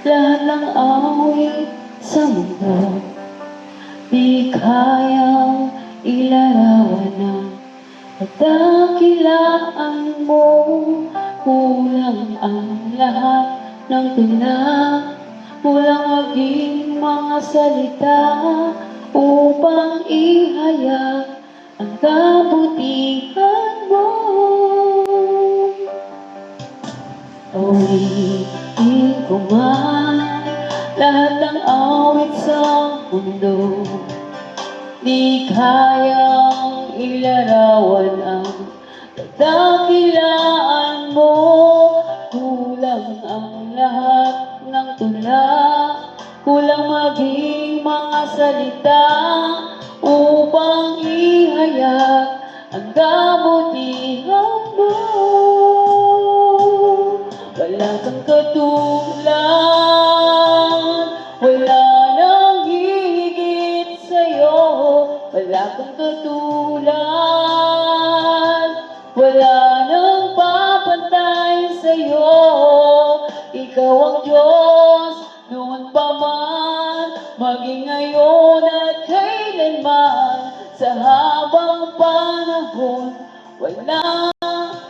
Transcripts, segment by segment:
Lahat ng awit sa mundo di kayang ilarawan ng kadakilaan mo. Kulang ang lahat ng tula, kulang maging mga salita upang ihayag ang kabutihan mo. Awitin ko man lahat ng awit sa mundo, di kayang ilarawan ang kadakilaan mo. Kulang ang lahat ng tula, kulang maging mga salita upang ihayag ang kabutihan mo. Wala kang katulad, wala nang hihigit sa'yo. Wala kang katulad, wala nang papantay sa'yo. Ikaw ang Diyos, noon pa man, maging ngayon at kailanman. Sa habang panahon, wala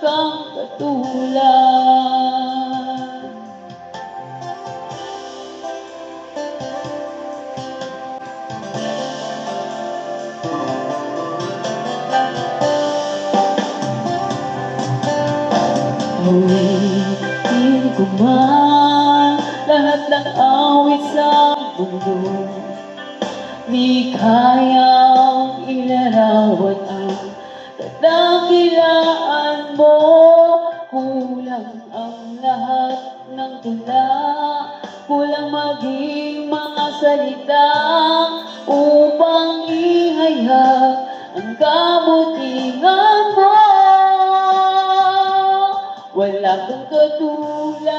kang katulad. Awitin ko man lahat ng awit sa mundo, di kayang ilarawan ang kadakilaan mo. Kulang ang lahat ng tula, kulang maging mga salita upang ihayag ang kabutihan mo. Wala kang katulad,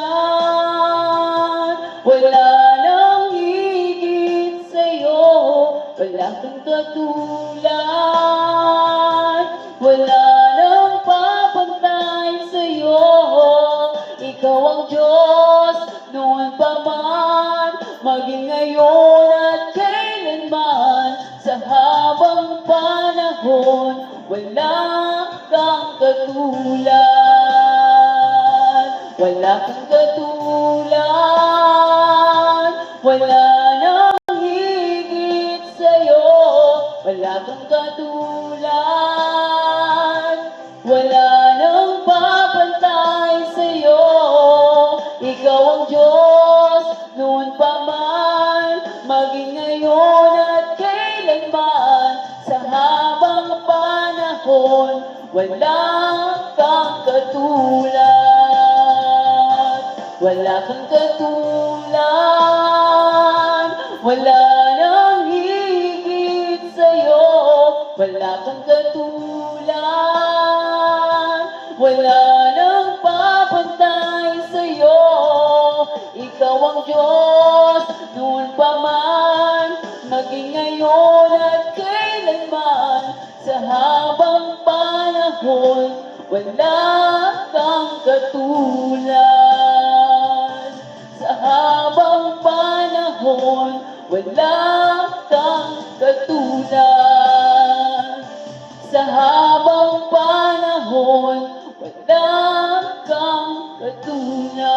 wala nang higit sa'yo. Wala kang katulad, wala nang papantay sa'yo. Ikaw ang Diyos, noon pa man, maging ngayon at kailanman. Sa habang panahon, wala kang katulad. Wala kang katulad, wala nang higit sa'yo. Wala kang katulad, wala nang papantay sa'yo. Ikaw ang Diyos, noon pa man, maging ngayon at kailanman. Sa habang panahon, wala kang katulad. Wala kang katulad, wala nang higit sa'yo. Wala kang katulad, wala nang papantay sa'yo. Ikaw ang Diyos, noon pa man, maging ngayon at kailanman. Sa habang panahon, wala kang katulad. Sa habang panahon, wala kang katulad. Sa habang panahon, wala kang katulad.